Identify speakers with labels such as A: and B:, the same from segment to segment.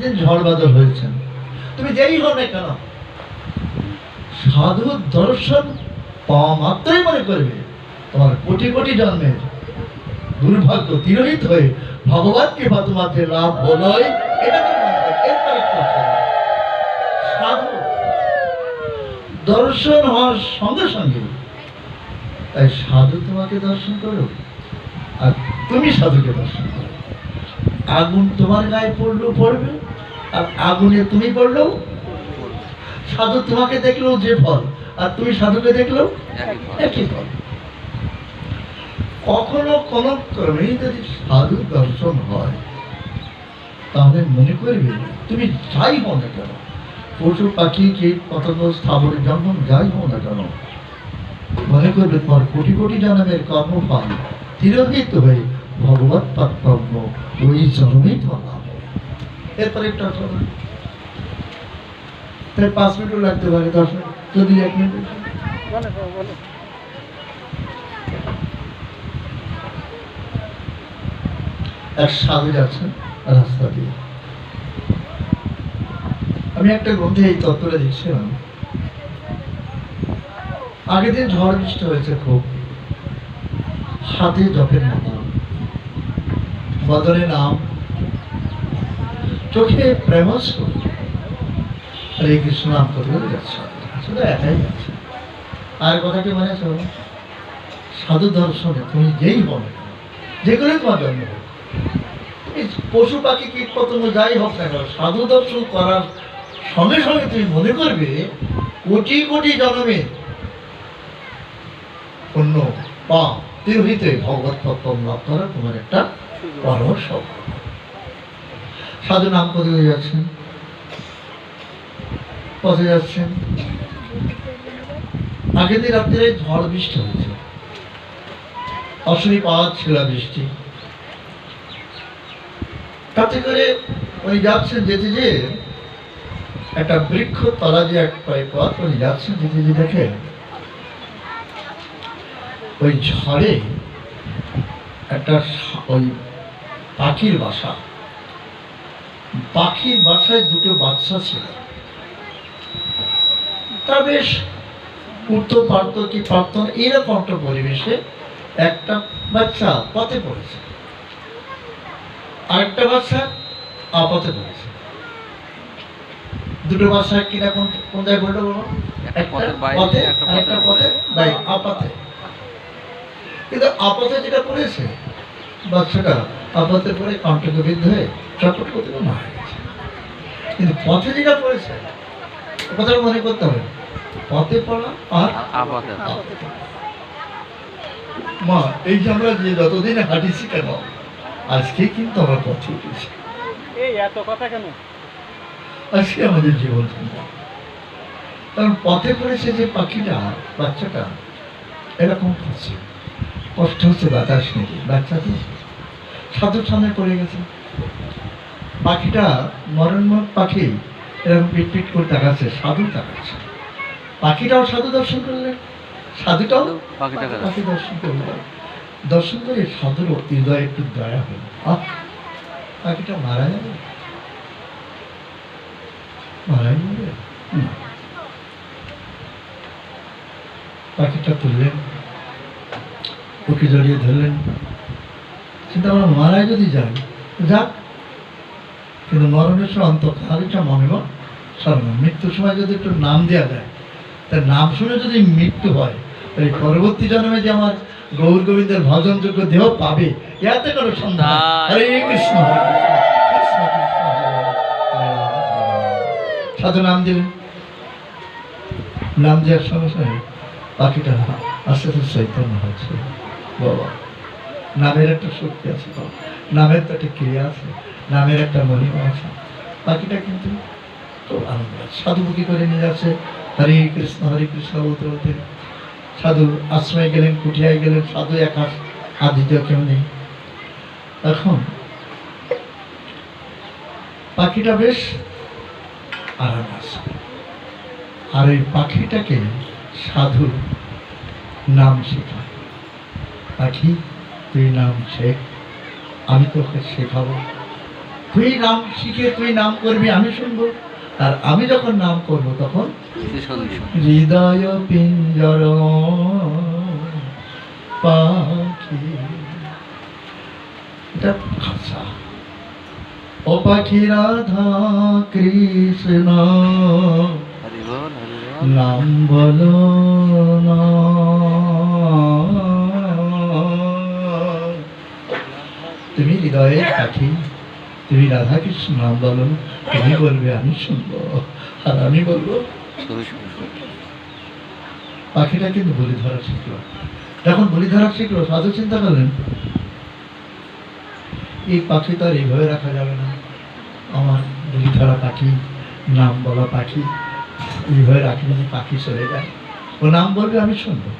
A: দিন ঝড় বাদল হয়েছেন, তুমি যেই হও না কেন সাধু দর্শন পাওয়া মাত্রই মনে করবে তোমার কোটি কোটি জন্মের দুর্ভাগ্য তিরোহিত হয়ে ভগবান কৃপা তোমাকে লাভ হলোই। এটা তুমি মনে করবে। এরপর একটা কথা, সাধু দর্শন হওয়ার সঙ্গে সঙ্গে তাই সাধু তোমাকে দর্শন করো আর তুমি সাধুকে দর্শন করো। আগুন তোমার গায়ে পড়লেও পড়বে আর আগুনে তুমি পড়লেও, সাধু তোমাকে দেখলেও যে ফল আর তুমি সাধুকে দেখলেও একই ফল। কখনো কোনো ক্রমেই যদি সাধু দর্শন হয় তাহলে মনে করবে তুমি যাই হও না কেন, পশু পাখি কীট পতঙ্গ স্থাবর জঙ্গম যাই হও না কেন, মনে করবে তোমার কোটি কোটি জন্মের কর্মফল তিরোহিত হয়ে ভগবত তৎকর্ম ওই জন্মেই তোমার লাভ হবে। এরপরে একটা সময় তাই 5 মিনিটও লাগতে পারে, 10 মিনিট, যদি 1 মিনিট। এক সাধু যাচ্ছেন রাস্তা দিয়ে, আমি একটা গ্রন্থে এই তত্ত্বটা দেখছিলাম। আগের দিন ঝড় বৃষ্টি হয়েছে খুব, হাতে জপের মালা, বদনে নাম, চোখে প্রেমস্ব হরে কৃষ্ণ নাম করতে করে যাচ্ছে, শুধু একাই যাচ্ছে। আর কথা কি মনে আছে? সাধু দর্শনে তুমি যেই বলো, যেগুলো তোমার জন্ম হোক, পশু পাখি কীট পতঙ্গ যাই হোক না কেন, সাধু দর্শন করার সঙ্গে সঙ্গে তুমি মনে করবে কোটি কোটি জন্মে অন্য পা তিরোহিত ভগবত তত্ত্ব লাভ করা তোমার একটা পরম সৌভাগ্য। সাধু নাম করে যাচ্ছেন, পথে যাচ্ছেন, আগের দিন রাত্রে ঝড় বৃষ্টি হয়েছে, অশ্বিনীপাত শিলা বৃষ্টি, তাতে করে উনি যাচ্ছেন, যেতে যে একটা বৃক্ষ তলা যে এক পথ উনি যাচ্ছেন, যেতে যে দেখে ওই ঝড়ে একটা ওই পাখির বাসা, পাখির বাসায় দুটো বাচ্চা ছিল, তা বেশ উঠতে পারতো কি পারত না এরকম একটা পরিবেশে একটা বাচ্চা পথে পড়েছে, আরেকটা বাচ্চা আপথে পড়েছে। দুটো বাচ্চা কিনা কোন জায়গায় বলতে বলো, একটা পথে আর একটা পথে বাই আপথে। কিন্তু আপথে যেটা পড়েছে বাচ্চাটা আপথে পড়ে কণ্ঠবিদ্ধ হয়ে চটপট করতে মারা গেছে। কিন্তু পথে যেটা পড়েছে কথাটা মনে করতে হবে, পথে পড়া আর আপথে। মা এই যে আমরা যে যতদিনে হাঁটিছি কেন, আজকে কিন্তু আমরা পথে উঠেছি।
B: এই এত কথা কেন?
A: আজকে আমাদের জীবন, কারণ পথে পড়েছে যে পাখিটা, বাচ্চাটা এরকম করছে, কষ্ট হচ্ছে, বাতাস নেই, বাচ্চাটি সাধুর সামনে পড়ে গেছে। পাখিটা মরণময় পাখি এরকম পিট পিট করে তাকাচ্ছে, সাধু তাকাচ্ছে। পাখিটাও সাধু দর্শন করলেন, সাধুটাও পাখি দর্শন করলেন। দর্শন করে সাধুর হৃদয়ে একটু দয়া হল, পাখিটা মারা যাবে, মারাই যাবে না। পাখিটা তুললেন, ওকে জড়িয়ে ধরলেন, কিন্তু আমরা মারায় যদি যাই যাক, কিন্তু মরণের সময় অন্তকালিটা মনে হয় সর্বনাম, মৃত্যুর সময় যদি একটু নাম দেওয়া যায়, তার নাম শুনে যদি মৃত্যু হয়, এই পরবর্তী জন্মে যে আমার গৌর গোবিন্দের ভজনযোগ্য দেহ পাবে, ইয়াতে কোনো সন্দেহ। হরে কৃষ্ণ হরে কৃষ্ণ কৃষ্ণ কৃষ্ণ হরে হরে, হরে রাম হরে রাম। সাধু নাম দিলেন, নাম দেওয়ার সঙ্গে সঙ্গে পাখিটা আস্তে আস্তে চৈতন্য হচ্ছে। বাবা নামের একটা শক্তি আছে, নামের তো একটা ক্রিয়া আছে, নামের একটা মহিমা আছে। পাখিটা কিন্তু খুব আনন্দ আছে। সাধু বুকি করে নিয়ে যাচ্ছে, হরে কৃষ্ণ বলতে বলতে সাধু আশ্রমে গেলেন, কুঠিয়ায় গেলেন। সাধু একা, আর দ্বিতীয় কেউ নেই। এখন পাখিটা বেশ আরাম আছে, আর এই পাখিটাকে সাধু নাম শেখায়। পাখি তুই নাম শেখ, আমি তোকে শেখাবো, তুই নাম শিখে তুই নাম করবি, আমি শুনবো। আর আমি যখন নাম করব তখন হৃদয় পিঞ্জর পাখি, এটা ভাষা। ও পাখি রাধা কৃষ্ণ নাম বলো না, তুমি হৃদয়ের পাখি, তুমি রাধা কৃষ্ণ নাম বলো, তুমি বলবে আমি শুনবো, আর আমি বলবো। পাখিটা কিন্তু বলি ধরা শিখলো। যখন বলি ধরা শিখলো, সাধু চিন্তা করলেন এই পাখি তো আর এইভাবে রাখা যাবে না, আমার বলি ধরা পাখি, নাম বলা পাখি, এইভাবে রাখলে পাখি চলে যায়, ও নাম বলবে আমি শুনবো।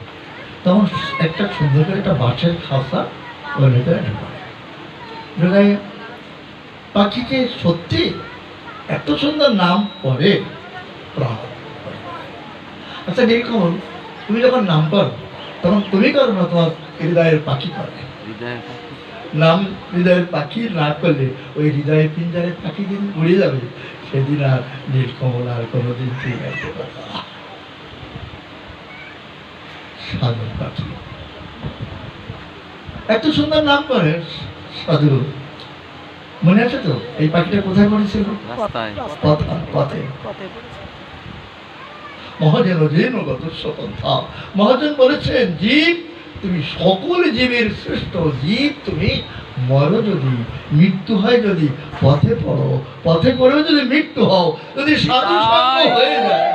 A: তখন একটা সুন্দর করে একটা বাঁশের খাঁচা ওর ভেতরে ঢোকায়। পাখিকে সত্যি এত সুন্দর নাম করে প্রাণ। আচ্ছা নীলকমল, তুমি যখন নাম করো তখন তুমি করো না, তোমার হৃদয়ের পাখি করে। নাম হৃদয়ের পাখি না করলে ওই হৃদয়ের পিঞ্জারের পাখি দিন উড়ে যাবে, সেদিন আর নীলকমল আর কোনোদিন ফিরে আসতে পারবে না। সাধু পাখি এত সুন্দর নাম করে সাধু। মনে আছে তো এই পাখিটা কোথায় পড়েছিল? পথে। মহাজন জীবগত পন্থা, মহাজন বলেছেন জীব তুমি সকল জীবের শ্রেষ্ঠ জীব, তুমি মরো যদি, মৃত্যু হয় যদি, পথে পড়ো, পথে পড়েও যদি মৃত্যু হও, যদি সাধু সঙ্গ হয়ে যায়।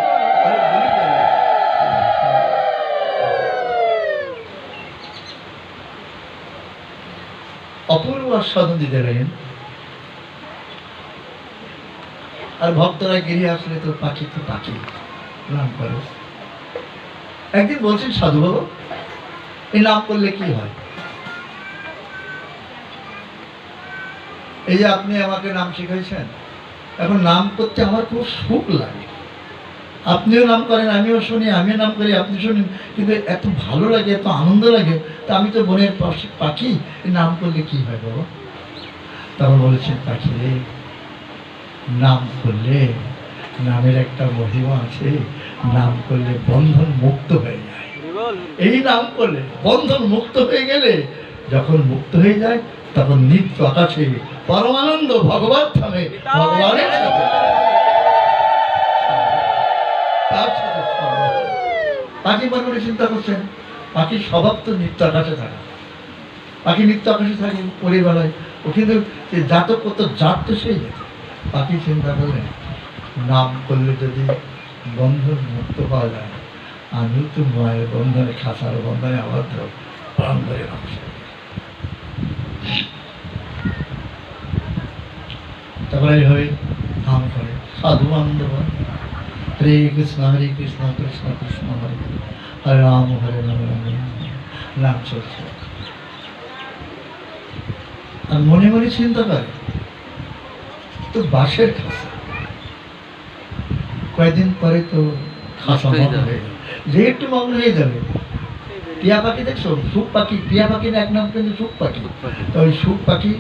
A: অপূর্ব আস্বাদন দিতে লাগেন। আর ভক্তরা গিয়ে আসলে তো পাখি নাম করে। একদিন বলছেন সাধু বাবা এই নাম করলে কি হয়? এই যে আপনি আমাকে নাম শিখাইছেন, এখন নাম করতে আমার খুব সুখ লাগে। আপনিও নাম করেন, আমিও শুনি, আমিও নাম করি, আপনি শুনেন, কিন্তু এত ভালো লাগে, এত আনন্দ লাগে। তা আমি তো বনের পাখি, এই নাম করলে কি হয় বাবা? তখন বলেছেন পাখি রে, নাম করলে নামের একটা মহিমা আছে, নাম করলে বন্ধন মুক্ত হয়ে যায়। এই নাম করলে বন্ধন মুক্ত হয়ে গেলে, যখন মুক্ত হয়ে যায় তখন নিত্য আকাশে পরমানন্দ ভগবান থামে, ভগবানের সাথে তার সাথে। পাখি মনে করে চিন্তা করছেন, পাখির স্বভাব তো নিত্য আকাশে থাকা। পাখি নিত্য আকাশে থাকে পরিবেলায়, ও কিন্তু জাতক কত জাত তো সেই যেত। পাখি চিন্তা করলেন নাম করলে যদি বন্ধন মুক্ত পাওয়া যায়, আমিও তো মায়ের বন্ধনে, খাঁচার বন্ধনে আবদ্ধ, প্রাণ ধরে নাম। তারপরে এইভাবে নাম করে সাধু বান্ধব, হরে কৃষ্ণ কৃষ্ণ কৃষ্ণ হরে হরে রাম নাম চলছে। আর মনে মনে চিন্তা করে তো বাঁশের খাঁচা, কয়েকদিন পরে তো খাঁচা মগ্ন হয়ে যাবে, যে একটু মগ্ন হয়ে যাবে। টিয়া পাখি দেখছো, সুখ পাখি, টিয়া পাখির এক নাম কিন্তু সুখ পাখি। তো ওই সুখ পাখি,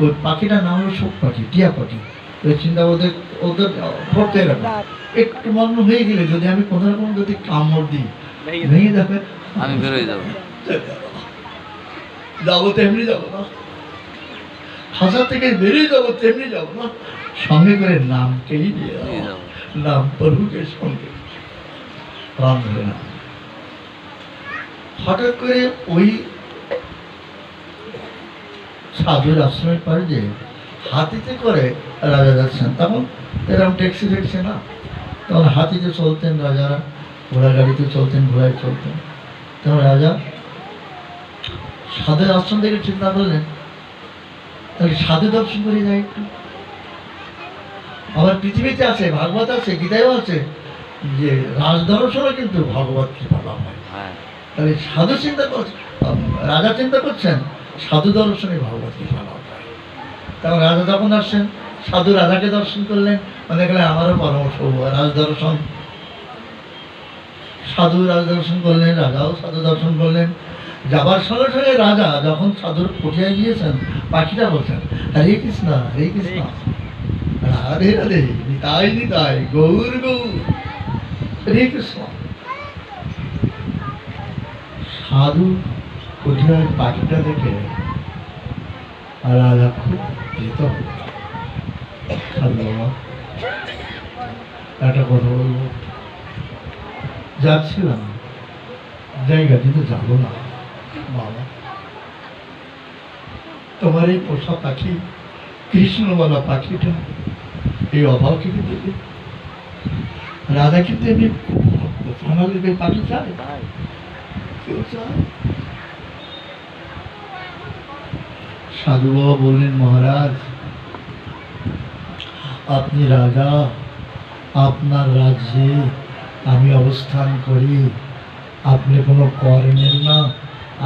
A: ওই পাখিটার নাম হলো সুখ পাখি, টিয়া পাখি। ওই চিন্তা ওদের পড়তে গেল, একটু মগ্ন হয়ে গেলে যদি আমি কোনো রকম যদি কামড় দিই, ভেঙে যাবে, আমি বেরোয় যাবো, যাবো তেমনি যাবো না, খাঁচা থেকে বেরিয়ে যাবো তেমনি যাবো না, সঙ্গে করে নামকেই দিয়ে যাবো, নাম প্রভুকে সঙ্গে রাম ধরে নাম। হঠাৎ করে ওই সাধুর আশ্রমের পারে যে হাতিতে করে রাজা যাচ্ছেন, তখন এরকম ট্যাক্সি ফেক্সি না, তখন হাতিতে চলতেন রাজারা, ঘোড়া গাড়িতে চলতেন, ঘোড়ায় চলতেন। তখন রাজা সাধুর আশ্রম থেকে চিন্তা করলেন তাহলে সাধু দর্শন করে যায় একটু। আবার পৃথিবীতে আছে, ভাগবত আছে, গীতায়ও আছে যে রাজদর্শনও কিন্তু ভগবতকে বলা হয়। তাহলে সাধু চিন্তা করছেন, রাজা চিন্তা করছেন সাধু দর্শনে ভগবতকে বলা হয়। তখন রাজা যখন আসছেন, সাধু রাজাকে দর্শন করলেন, মানে গেলে আমারও পরামর্শ রাজদর্শন। সাধু রাজ দর্শন করলেন, রাজাও সাধু দর্শন করলেন। যাবার সঙ্গে সঙ্গে রাজা যখন সাধুর কোঠিয়ায় গিয়েছেন, পাখিটা বলছেন হরে কৃষ্ণ হরে কৃষ্ণ, রাধে রাধে, নিতাই নিতাই, গৌর গৌর, হরে কৃষ্ণ। সাধু কোঠিয়ার পাখিটা দেখে রাজা খুব প্রীত হলেন। সাধু বাবা, একটা কথা বলবো, যাচ্ছিলাম জায়গা কিন্তু যাবো না বাবা, তোমার এই পোষা পাখি কৃষ্ণবালা পাখিটা এই অভাব কিন্তু দেবে। রাজা কিন্তু এমনি ফানালির পাখি চায়, কেউ চায়। সাধু বাবা বললেন মহারাজ, আপনি রাজা, আপনার রাজ্যে আমি অবস্থান করি, আপনি কোনো কর নেন না,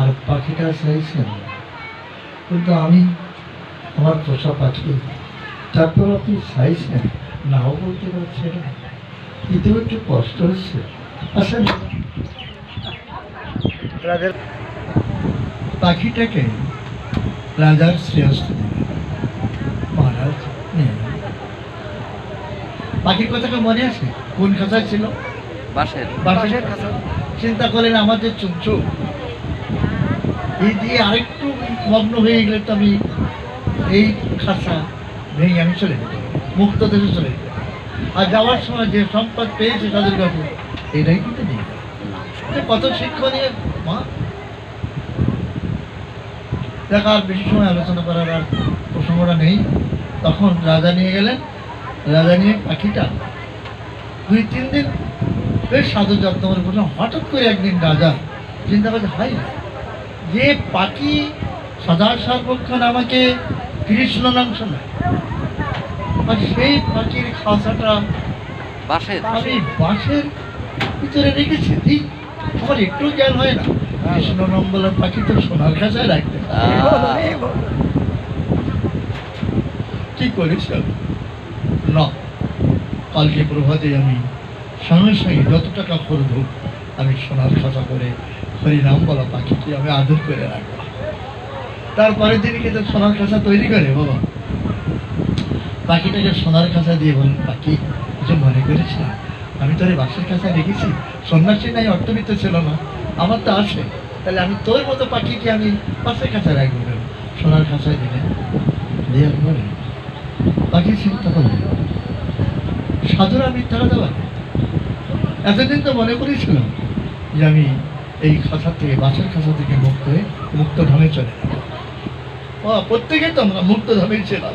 A: আর পাখিটা চাইছেন, কিন্তু আমি আমার পোষা পাখি, তারপর আপনি চাইছেন, নাও বলতে পারছেন, এতেও একটু কষ্ট হচ্ছে। আসেন পাখিটাকে রাজার শ্রেয়স্ত দিলেন। মহারাজ নিয়ে যান। পাখির কথাটা মনে আছে? কোন খাঁচায় ছিল? বাঁশের খাঁচা। চিন্তা করেন আমাদের চুপচুপ এই দিয়ে আরেকটু মগ্ন হয়ে গেলে তো আমি এই খাঁচা ভেঙে আমি চলে যেতে পারি, মুক্ত দেশে চলে যেতে পারি। আর যাওয়ার সময় যে সম্পদ পেয়েছে তাদের কাছে এটাই কিন্তু নেই। কত শিক্ষণীয় মা। দেখা আর বেশি সময় আলোচনা করার আর প্রসঙ্গটা নেই। তখন রাজা নিয়ে গেলেন, রাজা নিয়ে পাখিটা 2-3 দিন বেশ সাধু যত্ন করে বললাম। হঠাৎ করে একদিন রাজা চিন্তা করছে, হাই যে পাখি সদা সর্বক্ষণ আমাকে কৃষ্ণ নাম শোনায়, আর সেই পাখির খাঁচাটা আমি বাঁশের ভিতরে রেখেছি, আমার একটু জ্ঞান হয় না। কৃষ্ণ নাম বলার পাখি তো সোনার খাঁচায় রাখতে কি করিস না, কালকে প্রভাতে আমি সঙ্গে সঙ্গে যত টাকা খরচ হোক আমি সোনার খাঁচা করে হরিনাম বলা পাখিকে আমি আদর করে রাখবো। তারপরের দিন কিন্তু সোনার খাঁচা তৈরি করে বাবা, পাখিটাকে সোনার খাঁচা দিয়ে বলেন, পাখি কিছু মনে করিস না, আমি তোর বাঁশের খাঁচা রেখেছি, সন্ন্যাসী নাই অর্থবিত্ত ছিল না, আমার তো আছে, তাহলে আমি তোর মতো পাখিকে আমি বাঁশের খাঁচা রাখবো কেন? সোনার খাঁচায় দিলেন। দেওয়ার পরে পাখি চিন্তা করলেন, সাধুরা মিথ্যা কথা বলে। এতদিন তো মনে করেছিলাম যে আমি এই খাঁচা থেকে, বাঁশের খাঁচা থেকে মুক্ত হয়ে মুক্ত ধামে চলে যাবো। প্রত্যেকে তো আমরা মুক্ত ধামে ছিলাম,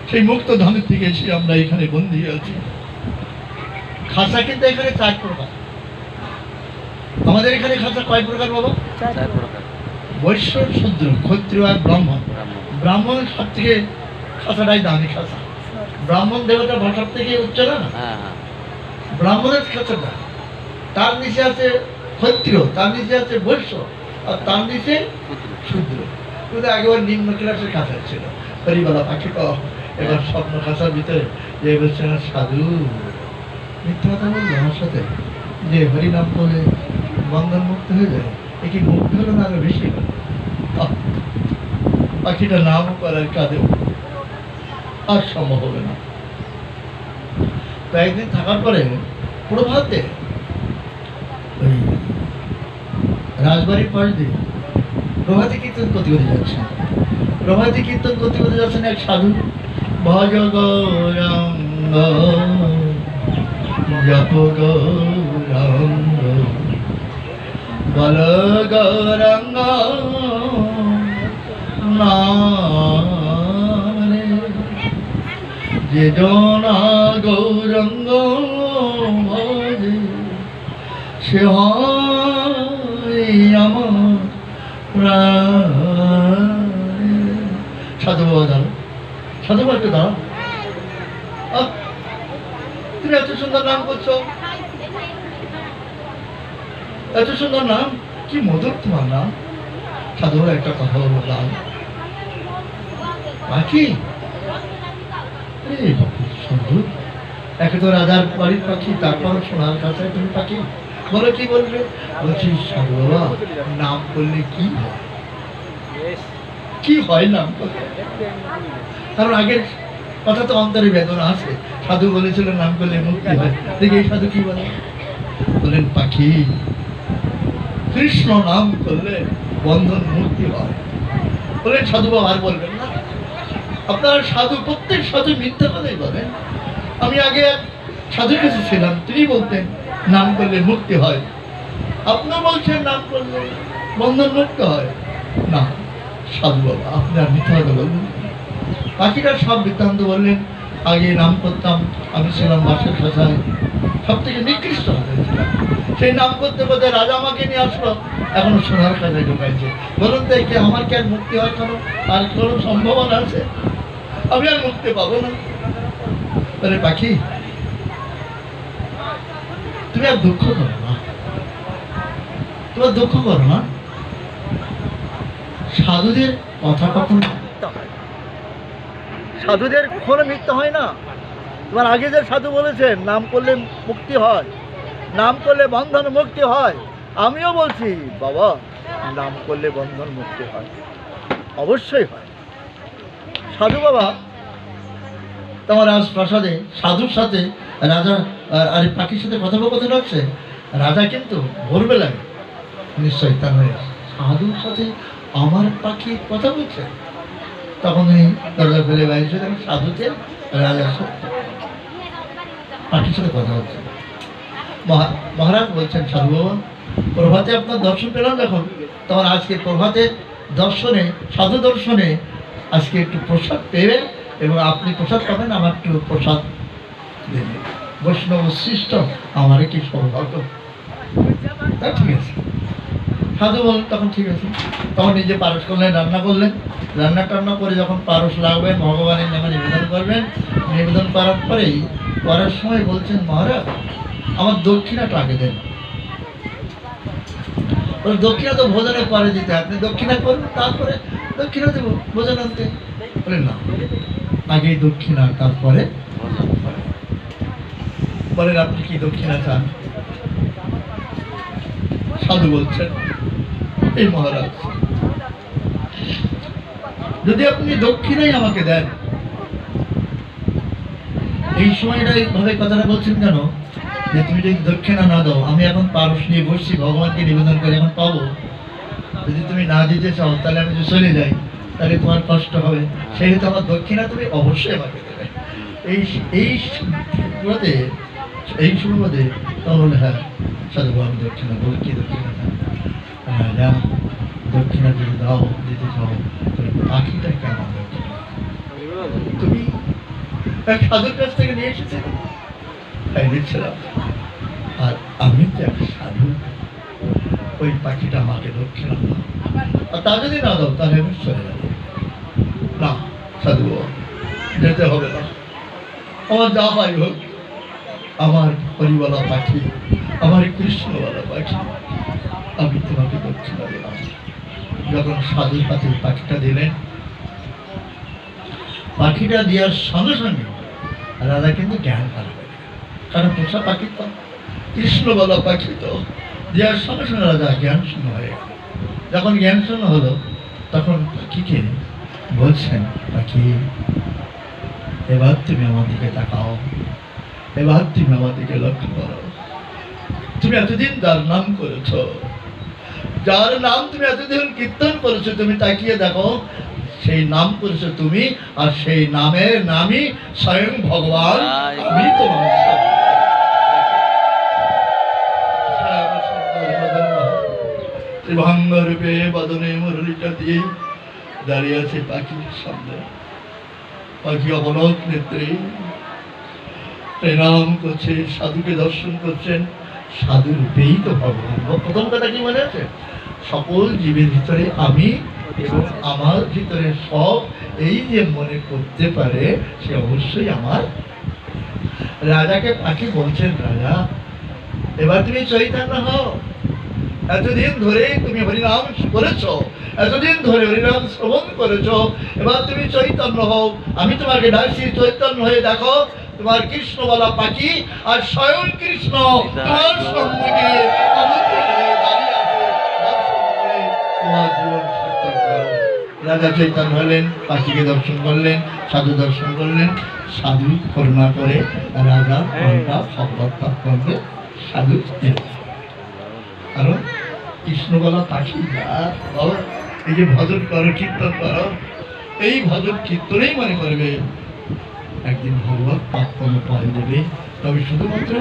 A: সেই মুক্ত ধামের থেকে এসে আমরা এখানে বন্দী আছি। খাঁচা কিন্তু এখানে 4 প্রকার। আমাদের এখানে খাঁচা কয় প্রকার বাবা?
C: 4 প্রকার।
A: বৈশ্য, শূদ্র, ক্ষত্রিয় আর ব্রাহ্মণ। ব্রাহ্মণ সব থেকে খাঁচাটাই দামি খাঁচা। ব্রাহ্মণ দেবতা ভাষার থেকে উচ্চ না, ব্রাহ্মণের খাঁচাটা, তার নিচে আছে ক্ষত্রিয়, তার নিচে আছে বৈশ্য, আর তার নিচে শূদ্র। কিন্তু একেবারে নিম্ন ক্লাসের খাঁচা ছিল হরিবালা পাখি। এবার স্বপ্ন খাঁচার ভিতরে যে বলছে, সাধু মিথ্যা কথা বললো আমার সাথে যে হরিনাম বলে বন্ধন মুক্ত হয়ে যায়, এ কি মুক্ত হলো না আরো বেশি হলো? পাখিটা নাম করার কাজে আর সম্ভব হবে না। কয়েকদিন থাকার পরে প্রভাতে ওই রাজবাড়ির পাশ দিয়ে প্রভাতী কীর্তন করতে করতে যাচ্ছেন। প্রভাতী কীর্তন করতে করতে যাচ্ছেন এক সাধু। ভজ গৌরাঙ্গ জপ গৌরাঙ্গ বল গৌরাঙ্গ নামে, যে জনা গৌরাঙ্গ ভজে সে হয় আমার প্রাণ। সাধু বাবা দাঁড়ো, সাধু বাবা একটু দাঁড়ো। তুমি এত সুন্দর নাম করছো, এত সুন্দর নাম, কি মধুর তোমার নাম। সাধু বাবা একটা কথা বললাম, পাখি সুন্দর, একে তো রাজার বাড়ির পাখি, তারপর সোনার কাছে তুমি পাখি, বলো কি বলবে? বলছি সাধু বাবা, নাম করলে কি হয়? কি হয় নাম করলে? কারণ আগের কথা তো অন্তরে বেদনা আছে। সাধু বলেছিল নাম করলে মুক্তি হয়। দেখি এই সাধু কি বলে? বলেন পাখি, কৃষ্ণ নাম করলে বন্ধন মুক্তি হয়। বলেন সাধু বাবা আর বলবেন না। আপনার সাধু, প্রত্যেক সাধু মিথ্যা কথাই বলেন। আমি আগে এক সাধুর কাছে ছিলাম, তিনি বলতেন নাম করলে মুক্তি হয়। আপনিও বলছেন নাম করলে বন্ধন মুক্ত হয়। না সাধু বাবা, আপনি আর মিথ্যা কথা বলবেন। পাখিটা সব বৃত্তান্ত বললেন। আগে নাম করতাম, আমি ছিলাম বাসের খাঁচায়, সব থেকে নিকৃষ্ট হাজার ছিলাম। সেই নাম করতে করতে রাজা আমাকে নিয়ে আসলো, এখনো সোনার খাঁচায় ঢুকাইছে। বলুন তো কি আমার কি আর মুক্তি হয়? কোনো আর কোনো সম্ভাবনা আছে? আমি আর মুক্তি পাবো না। আরে পাখি, তুমি আর দুঃখ করো না, তোমার দুঃখ করো না। সাধুদের কথা কখনো মিথ্যা হয় না। সাধুদের কখনো মিথ্যা হয় না। তোমার আগে যে সাধু বলেছেন নাম করলে মুক্তি হয়, নাম করলে বন্ধন মুক্তি হয়, আমিও বলছি বাবা, নাম করলে বন্ধন মুক্তি হয়, অবশ্যই হয়। সাধু বাবা, তোমার রাজপ্রাসাদে সাধুর সাথে রাজা আর পাখির সাথে কথোপকথন হচ্ছে। রাজা কিন্তু ভোরবেলায় নিশ্চয়ই তার সাধুর সাথে আমার পাখি কথা বলছে। তখন এই দরজা ফেলে বাইরে দেখেন সাধুতে রাজার সাথে পাখির সাথে কথা হচ্ছে। মহারাজ বলছেন সাধু বাবা, প্রভাতে আপনার দর্শন পেলাম যখন, তখন আজকে প্রভাতের দর্শনে, সাধু দর্শনে আজকে একটু প্রসাদ পেবেন এবং আপনি প্রসাদ পাবেন, আমার একটু প্রসাদ দেবেন। বৈষ্ণব সৃষ্ট আমার কি সৌভাগ্য। তা ঠিক আছে। সাধু বলেন তখন ঠিক আছে। তখন নিজে পারস করলেন, রান্না করলেন। রান্না টান্না করে যখন পারস লাগবেন, ভগবানের নামে নিবেদন করবেন। নিবেদন করার পরেই করার সময় বলছেন মহারাজ, আমার দক্ষিণাটা আগে দেন। দক্ষিণা তো ভোজনের পরে দিতে, আপনি দক্ষিণা করবেন তারপরে দক্ষিণা দেবো ভোজন আনতে। বলেন না, আগে দক্ষিণা তারপরে। বলেন আপনি কি দক্ষিণা চান? সাধু বলছেন এই মহারাজ, যদি আপনি দক্ষিণাই আমাকে দেন। এই সময়টা এইভাবে কথাটা বলছেন কেন? যে তুমি যদি দক্ষিণা না দাও, আমি এখন পারস নিয়ে বসছি, ভগবানকে নিবেদন করে এখন পাবো। যদি তুমি না দিতে চাও তাহলে আমি যদি চলে যাই তাহলে তোমার কষ্ট হবে। সেহেতু আমার দক্ষিণা তুমি অবশ্যই আমাকে দেবে। এই এই সুবাদে, এই সুবাদে তখন বলে হ্যাঁ সাধু আমি দক্ষিণা। বলে কি দক্ষিণা চান? রাজা, দক্ষিণা যদি দাও, দিতে চাও তাহলে পাখিটা কেন দক্ষিণা তুমি এক সাধুর কাছ থেকে নিয়ে এসেছে? তাই দিচ্ছিলাম। আর আমি তো এক সাধু, ওই পাখিটা আমাকে দক্ষিণা দাও। আর তা যদি না দাও তাহলে আমি চলে যাবো। না সাধু যেতে হবে না, আমার যা হয় হোক, আমার হরিওয়ালা পাখি, আমার কৃষ্ণওয়ালা পাখি, আমি তোমাকে দক্ষিণা দিলাম। যখন সাধুর হাতে পাখিটা দিলেন, পাখিটা দেওয়ার সঙ্গে সঙ্গে রাজা কিন্তু জ্ঞান হারাবে। কারণ পোষা পাখি তো, কৃষ্ণওয়ালা পাখি তো, দেওয়ার সঙ্গে সঙ্গে রাজা জ্ঞান শূন্য হয়ে গেল। যখন জ্ঞান শূন্য হলো তখন পাখিকে বলছেন, পাখি এবার তুমি আমার দিকে তাকাও, এবার তুমি আমার দিকে লক্ষ্য করো। তুমি এতদিন যার নাম করেছ, যার নাম তুমি এতদিন কীর্তন করেছো, তুমি তাকিয়ে দেখো, সেই নাম করেছো তুমি, আর সেই নামের নামই স্বয়ং ভগবান। আমি তোমার ভাঙ্গ রূপে বদনে মুরলিটা দিয়ে দাঁড়িয়ে আছে পাখির সামনে। পাখি অবনত নেত্রে প্রণাম করছে, সাধুকে দর্শন করছেন। সাধু রূপেই তো ভগবান। প্রথম কথা কি মনে আছে? সকল জীবের ভিতরে আমি এবং আমার ভিতরে সব, এই যে মনে করতে পারে সে অবশ্যই আমার। রাজাকে পাখি বলছেন, রাজা এবার তুমি চৈতন্য হও। এতদিন ধরে তুমি হরিনাম করেছ, এতদিন ধরে হরিনাম শ্রবণ করেছ, এবার তুমি চৈতন্য হও। আমি তোমাকে ডাকছি, চৈতন্য হয়ে দেখো তোমার কৃষ্ণ বলা পাখি আর স্বয়ং কৃষ্ণ তোমার সম্মুখে অবতীর্ণ হয়ে দাঁড়িয়ে আছে। দর্শন করে তোমার জীবন সার্থক করো। রাজা চৈতন্য হলেন, পাখিকে দর্শন করলেন, সাধু দর্শন করলেন। সাধু করুণা করে রাজা ঘন্টা সর্বত্র করবে সাধু দিল। কারণ কৃষ্ণ বলা পাখি বাবা, এই যে ভজন করো, কীর্তন করো, এই ভজন কীর্তনেই মনে করবে একদিন ভগবত পাপ কর্ম পাই দেবে। তবে শুধুমাত্র